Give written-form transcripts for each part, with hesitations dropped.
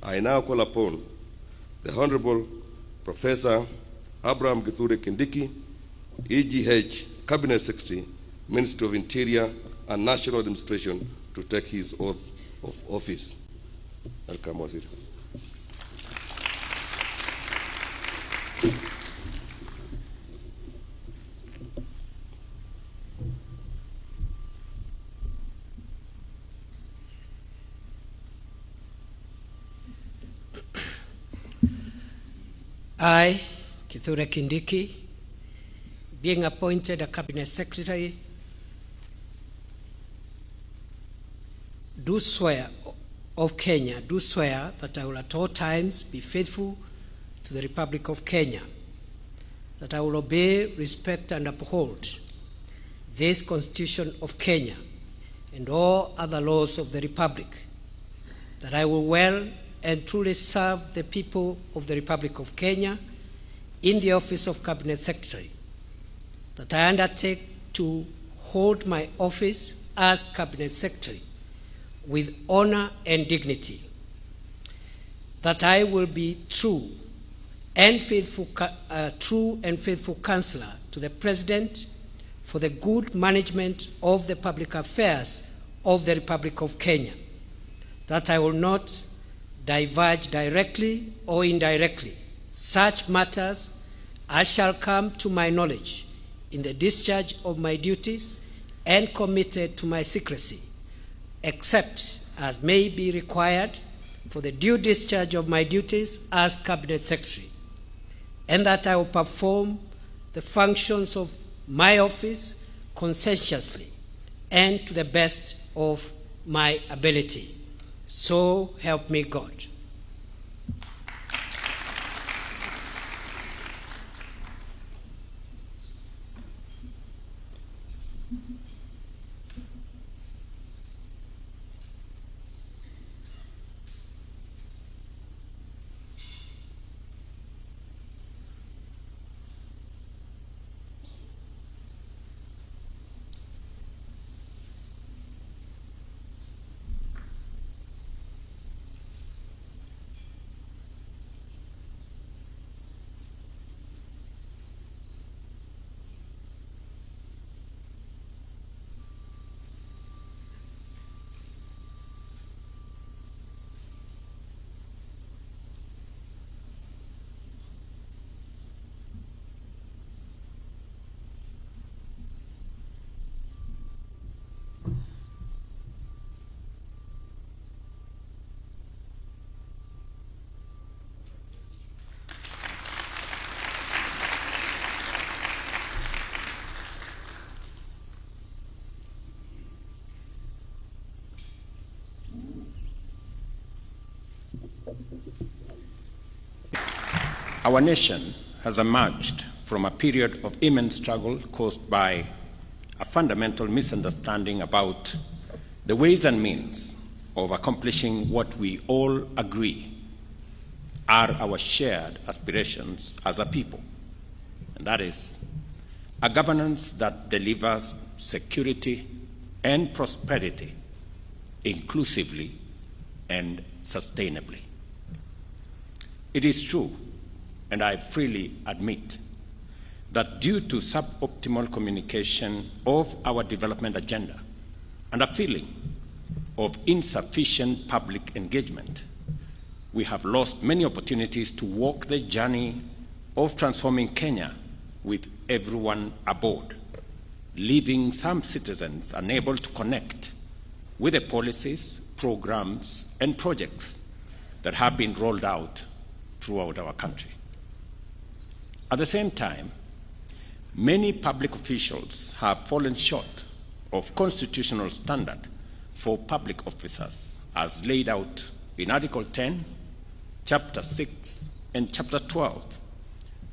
I now call upon the Honorable Professor Abraham Kithure Kindiki, EGH Cabinet Secretary, Minister of Interior and National Administration, to take his oath of office. Welcome, Wazir. I, Kithure Kindiki, being appointed a Cabinet Secretary, do swear that I will at all times be faithful to the Republic of Kenya, that I will obey, respect, and uphold this Constitution of Kenya and all other laws of the Republic, that I will well and truly serve the people of the Republic of Kenya in the office of Cabinet Secretary, that I undertake to hold my office as Cabinet Secretary with honor and dignity, that I will be true and faithful counselor to the President for the good management of the public affairs of the Republic of Kenya, that I will not diverge directly or indirectly such matters as shall come to my knowledge in the discharge of my duties and committed to my secrecy, except as may be required for the due discharge of my duties as Cabinet Secretary, and that I will perform the functions of my office conscientiously and to the best of my ability. So help me God. Our nation has emerged from a period of immense struggle caused by a fundamental misunderstanding about the ways and means of accomplishing what we all agree are our shared aspirations as a people, and that is a governance that delivers security and prosperity inclusively and sustainably. It is true, and I freely admit, that due to suboptimal communication of our development agenda and a feeling of insufficient public engagement, we have lost many opportunities to walk the journey of transforming Kenya with everyone aboard, leaving some citizens unable to connect with the policies, programs, and projects that have been rolled out throughout our country. At the same time, many public officials have fallen short of constitutional standard for public officers as laid out in Article 10, Chapter 6, and Chapter 12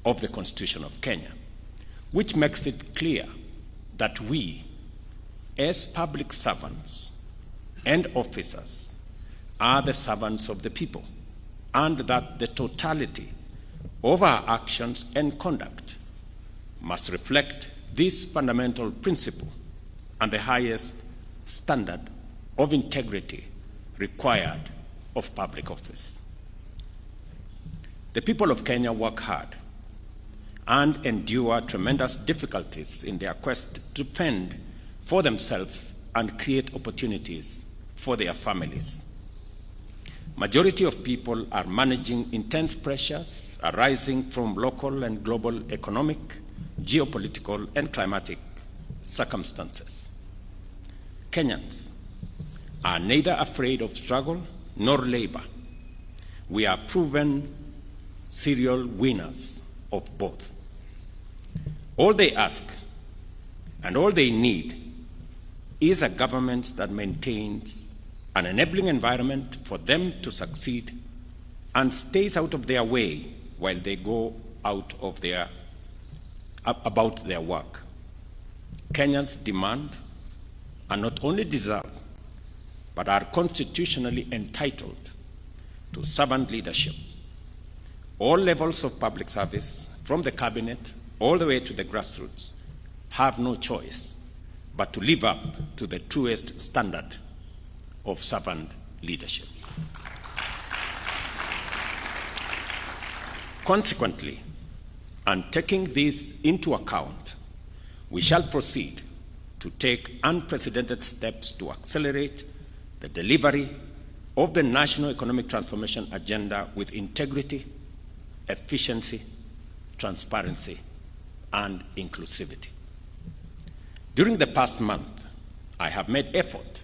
of the Constitution of Kenya, which makes it clear that we, as public servants and officers, are the servants of the people, and that the totality of our actions and conduct must reflect this fundamental principle and the highest standard of integrity required of public office. The people of Kenya work hard and endure tremendous difficulties in their quest to fend for themselves and create opportunities for their families. Majority of people are managing intense pressures arising from local and global economic, geopolitical, and climatic circumstances. Kenyans are neither afraid of struggle nor labor. We are proven serial winners of both. All they ask and all they need is a government that maintains an enabling environment for them to succeed and stays out of their way while they go about their work. Kenyans demand and not only deserve, but are constitutionally entitled to servant leadership. All levels of public service, from the cabinet all the way to the grassroots, have no choice but to live up to the truest standard of servant leadership. Consequently, and taking this into account, we shall proceed to take unprecedented steps to accelerate the delivery of the National Economic Transformation Agenda with integrity, efficiency, transparency, and inclusivity. During the past month, I have made effort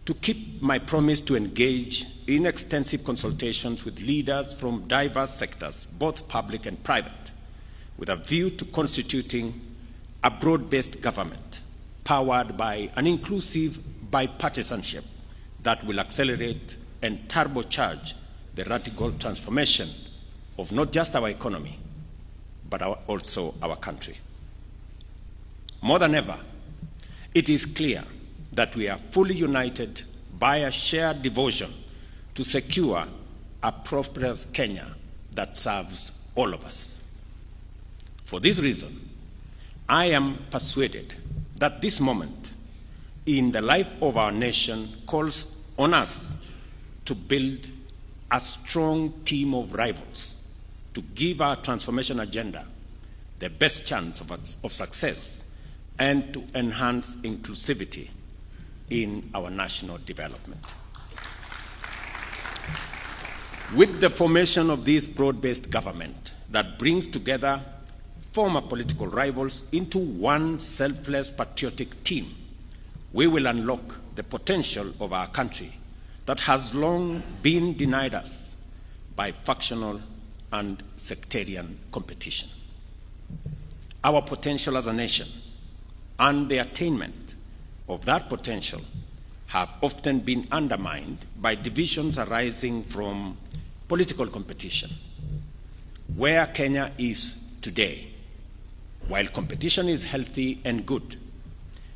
to keep my promise to engage in extensive consultations with leaders from diverse sectors, both public and private, with a view to constituting a broad-based government powered by an inclusive bipartisanship that will accelerate and turbocharge the radical transformation of not just our economy, but also our country. More than ever, it is clear that we are fully united by a shared devotion to secure a prosperous Kenya that serves all of us. For this reason, I am persuaded that this moment in the life of our nation calls on us to build a strong team of rivals to give our transformation agenda the best chance of success and to enhance inclusivity in our national development. With the formation of this broad-based government that brings together former political rivals into one selfless patriotic team, we will unlock the potential of our country that has long been denied us by factional and sectarian competition. Our potential as a nation and the attainment of that potential have often been undermined by divisions arising from political competition. Where Kenya is today, while competition is healthy and good,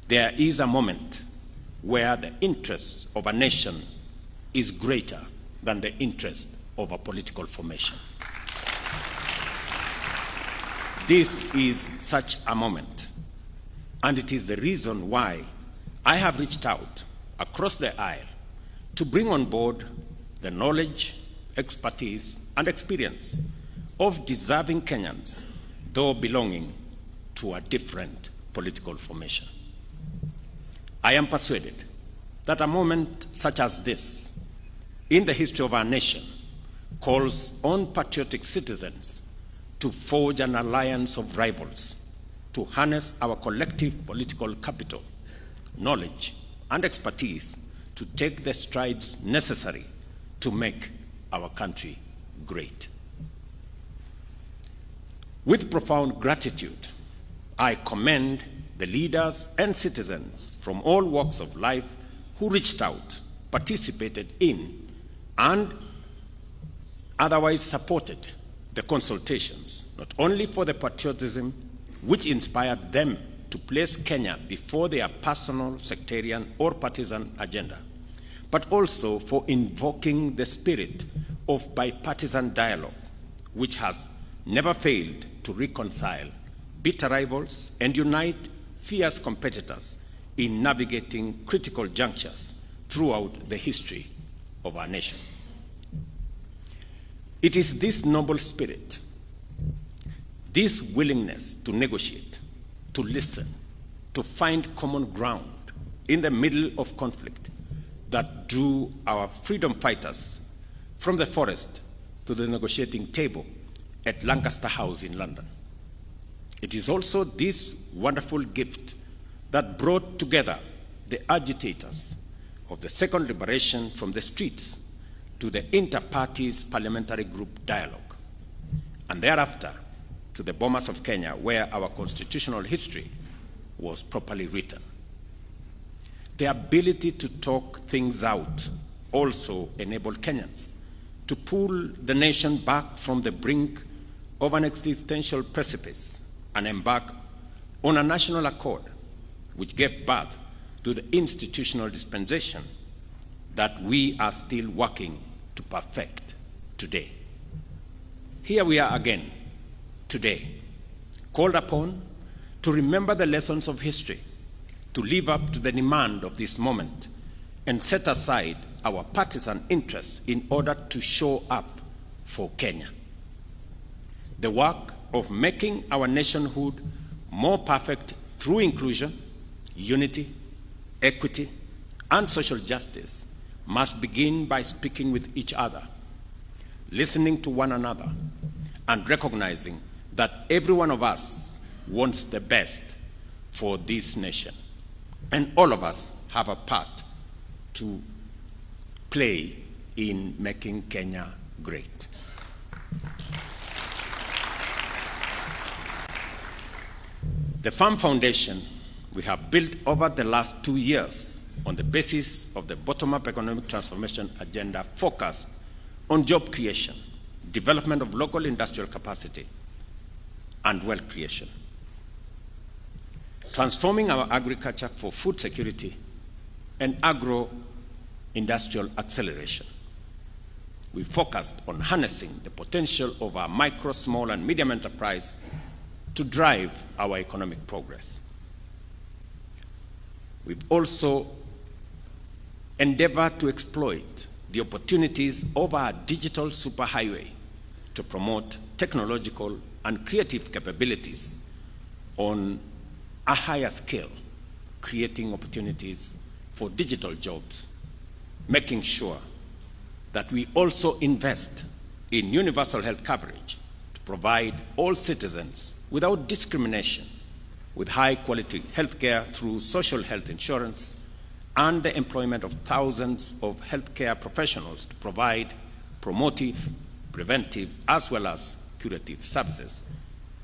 there is a moment where the interest of a nation is greater than the interest of a political formation. This is such a moment, and it is the reason why I have reached out across the aisle to bring on board the knowledge, expertise, and experience of deserving Kenyans, though belonging to a different political formation. I am persuaded that a moment such as this in the history of our nation calls on patriotic citizens to forge an alliance of rivals, to harness our collective political capital, knowledge, and expertise to take the strides necessary to make our country great. With profound gratitude, I commend the leaders and citizens from all walks of life who reached out, participated in, and otherwise supported the consultations, not only for the patriotism which inspired them to place Kenya before their personal, sectarian, or partisan agenda, but also for invoking the spirit of bipartisan dialogue, which has never failed to reconcile bitter rivals and unite fierce competitors in navigating critical junctures throughout the history of our nation. It is this noble spirit, this willingness to negotiate, to listen, to find common ground in the middle of conflict that drew our freedom fighters from the forest to the negotiating table at Lancaster House in London. It is also this wonderful gift that brought together the agitators of the second liberation from the streets to the inter-parties parliamentary group dialogue, and thereafter to the bombers of Kenya, where our constitutional history was properly written. The ability to talk things out also enabled Kenyans to pull the nation back from the brink of an existential precipice and embark on a national accord which gave birth to the institutional dispensation that we are still working to perfect today. Here we are again today, called upon to remember the lessons of history, to live up to the demand of this moment, and set aside our partisan interests in order to show up for Kenya. The work of making our nationhood more perfect through inclusion, unity, equity, and social justice must begin by speaking with each other, listening to one another, and recognizing that every one of us wants the best for this nation. And all of us have a part to play in making Kenya great. The firm foundation we have built over the last 2 years on the basis of the bottom-up economic transformation agenda focused on job creation, development of local industrial capacity, and wealth creation, transforming our agriculture for food security and agro-industrial acceleration. We focused on harnessing the potential of our micro, small, and medium enterprise to drive our economic progress. We've also endeavored to exploit the opportunities of our digital superhighway to promote technological and creative capabilities on a higher scale, creating opportunities for digital jobs, making sure that we also invest in universal health coverage to provide all citizens without discrimination with high-quality health care through social health insurance and the employment of thousands of healthcare professionals to provide promotive, preventive, as well as curative services,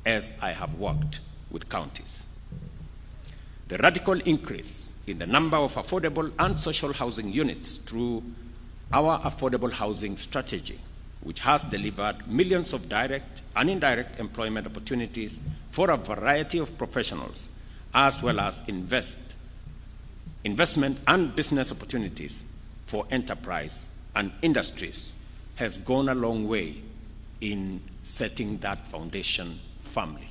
as I have worked with counties. The radical increase in the number of affordable and social housing units through our affordable housing strategy, which has delivered millions of direct and indirect employment opportunities for a variety of professionals, as well as investment and business opportunities for enterprise and industries, has gone a long way in setting that foundation firmly.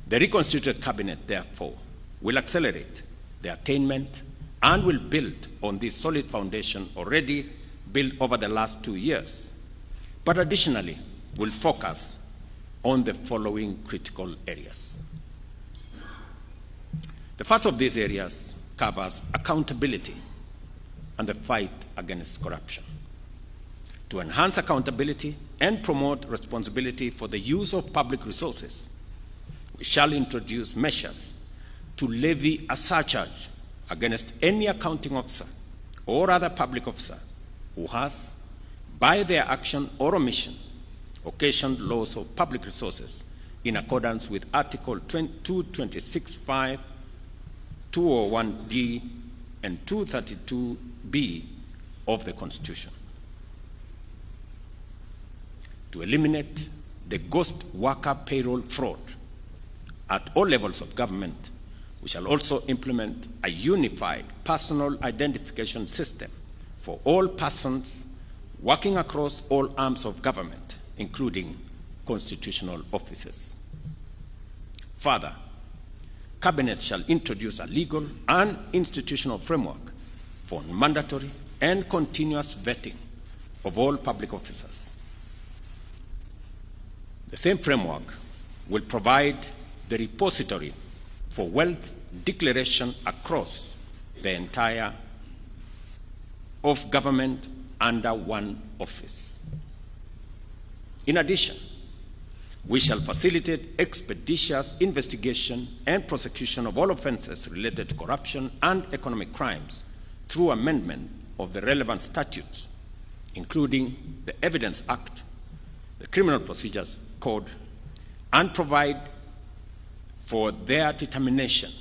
The reconstituted cabinet, therefore, will accelerate the attainment and will build on this solid foundation already built over the last 2 years, but additionally will focus on the following critical areas. The first of these areas covers accountability and the fight against corruption. To enhance accountability and promote responsibility for the use of public resources, we shall introduce measures to levy a surcharge against any accounting officer or other public officer who has, by their action or omission, occasioned loss of public resources in accordance with Article 226(5), 201(d), and 232(b) of the Constitution. To eliminate the ghost worker payroll fraud at all levels of government, we shall also implement a unified personal identification system for all persons working across all arms of government, including constitutional offices. Further, Cabinet shall introduce a legal and institutional framework for mandatory and continuous vetting of all public officers, The same framework will provide the repository for wealth declaration across the entire of government under one office. In addition, we shall facilitate expeditious investigation and prosecution of all offenses related to corruption and economic crimes through amendment of the relevant statutes, including the Evidence Act, the Criminal Procedures Code, and provide for their determination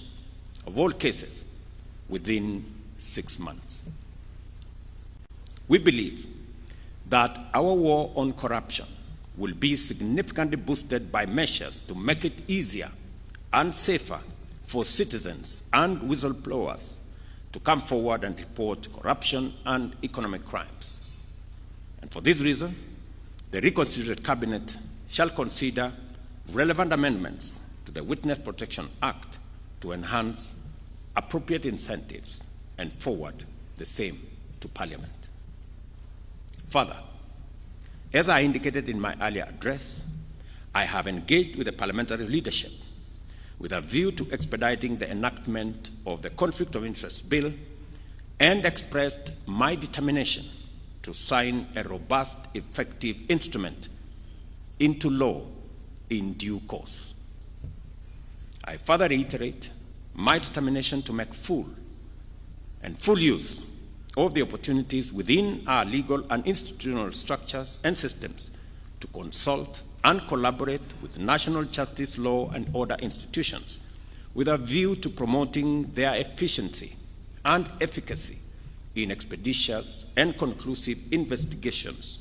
of all cases within 6 months. We believe that our war on corruption will be significantly boosted by measures to make it easier and safer for citizens and whistleblowers to come forward and report corruption and economic crimes. And for this reason, the reconstituted Cabinet shall consider relevant amendments to the Witness Protection Act to enhance appropriate incentives and forward the same to Parliament. Further, as I indicated in my earlier address, I have engaged with the parliamentary leadership with a view to expediting the enactment of the Conflict of Interest Bill and expressed my determination to sign a robust, effective instrument into law in due course. I further reiterate my determination to make full use of the opportunities within our legal and institutional structures and systems to consult and collaborate with national justice, law, and order institutions with a view to promoting their efficiency and efficacy in expeditious and conclusive investigations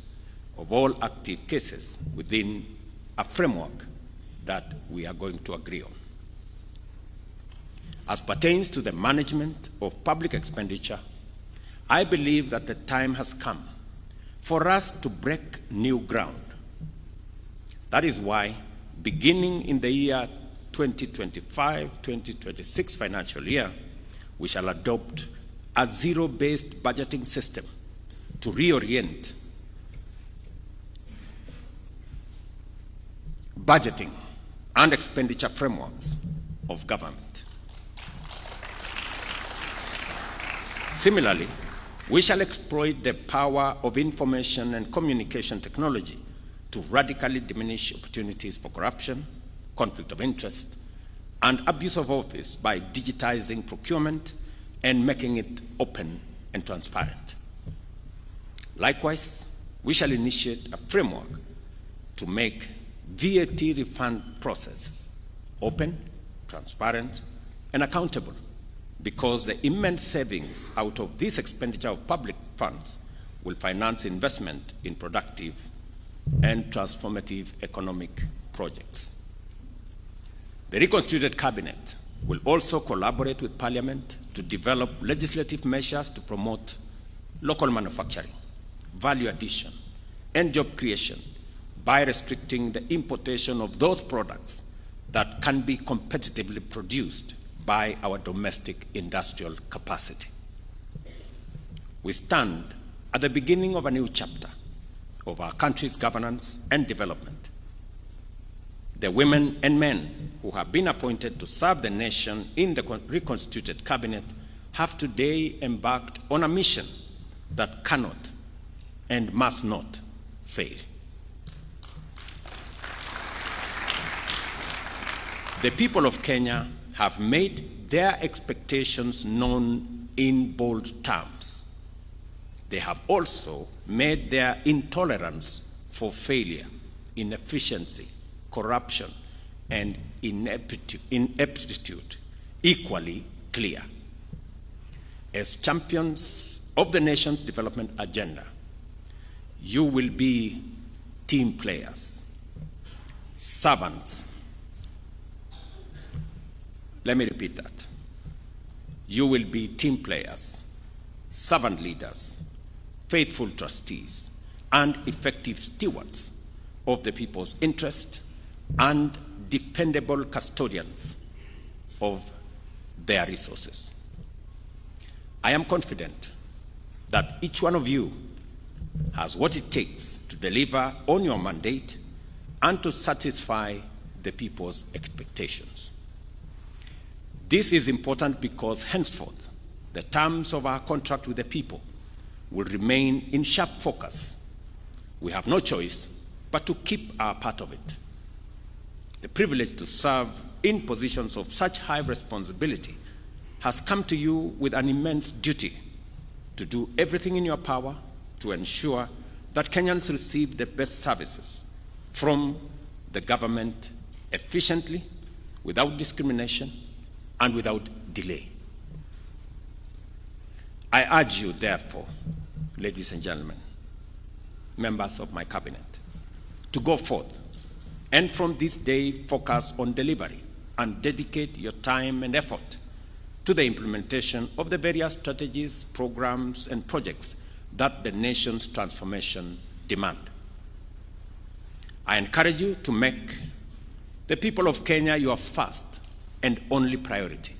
of all active cases within a framework that we are going to agree on. As pertains to the management of public expenditure, I believe that the time has come for us to break new ground. That is why, beginning in the year 2025-2026 financial year, we shall adopt a zero-based budgeting system to reorient budgeting and expenditure frameworks of government. Similarly, we shall exploit the power of information and communication technology to radically diminish opportunities for corruption, conflict of interest, and abuse of office by digitizing procurement and making it open and transparent. Likewise, we shall initiate a framework to make VAT refund processes open, transparent, and accountable, because the immense savings out of this expenditure of public funds will finance investment in productive and transformative economic projects. The reconstituted Cabinet will also collaborate with Parliament to develop legislative measures to promote local manufacturing, value addition, and job creation by restricting the importation of those products that can be competitively produced by our domestic industrial capacity. We stand at the beginning of a new chapter of our country's governance and development. The women and men who have been appointed to serve the nation in the reconstituted Cabinet have today embarked on a mission that cannot and must not fail. The people of Kenya have made their expectations known in bold terms. They have also made their intolerance for failure, inefficiency, corruption, and ineptitude equally clear. As champions of the nation's development agenda, you will be team players, servants. Let me repeat that. You will be team players, servant leaders, faithful trustees, and effective stewards of the people's interest and dependable custodians of their resources. I am confident that each one of you has what it takes to deliver on your mandate and to satisfy the people's expectations. This is important because henceforth, the terms of our contract with the people will remain in sharp focus. We have no choice but to keep our part of it. The privilege to serve in positions of such high responsibility has come to you with an immense duty to do everything in your power to ensure that Kenyans receive the best services from the government efficiently, without discrimination, and without delay. I urge you, therefore, ladies and gentlemen, members of my cabinet, to go forth and from this day focus on delivery and dedicate your time and effort to the implementation of the various strategies, programs, and projects that the nation's transformation demand. I encourage you to make the people of Kenya your first and only priority,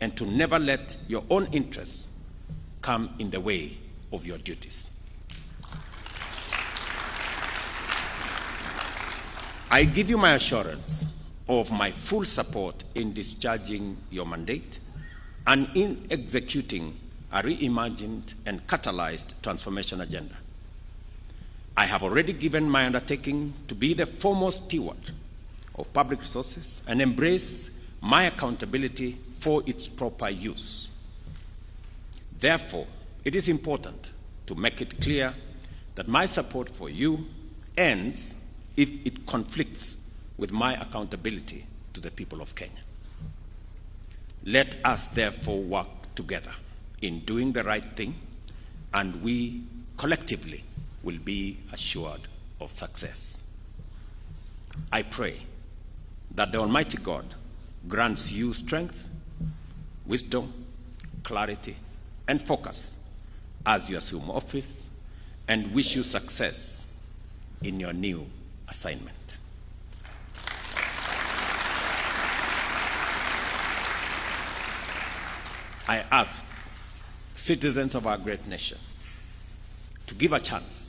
and to never let your own interests come in the way of your duties. I give you my assurance of my full support in discharging your mandate and in executing a reimagined and catalyzed transformation agenda. I have already given my undertaking to be the foremost steward of public resources and embrace my accountability for its proper use. Therefore, it is important to make it clear that my support for you ends if it conflicts with my accountability to the people of Kenya. Let us therefore work together in doing the right thing, and we collectively will be assured of success. I pray that the Almighty God grants you strength, wisdom, clarity, and focus as you assume office, and wish you success in your new assignment. I ask citizens of our great nation to give a chance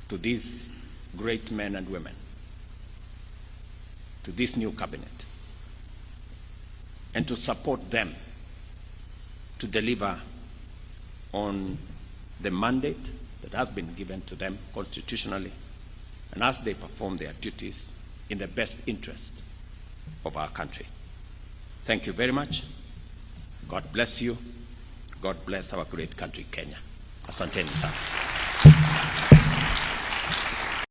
to these great men and women, to this new cabinet, and to support them to deliver on the mandate that has been given to them constitutionally, and as they perform their duties in the best interest of our country. Thank you very much. God bless you. God bless our great country, Kenya. Asanteni sana.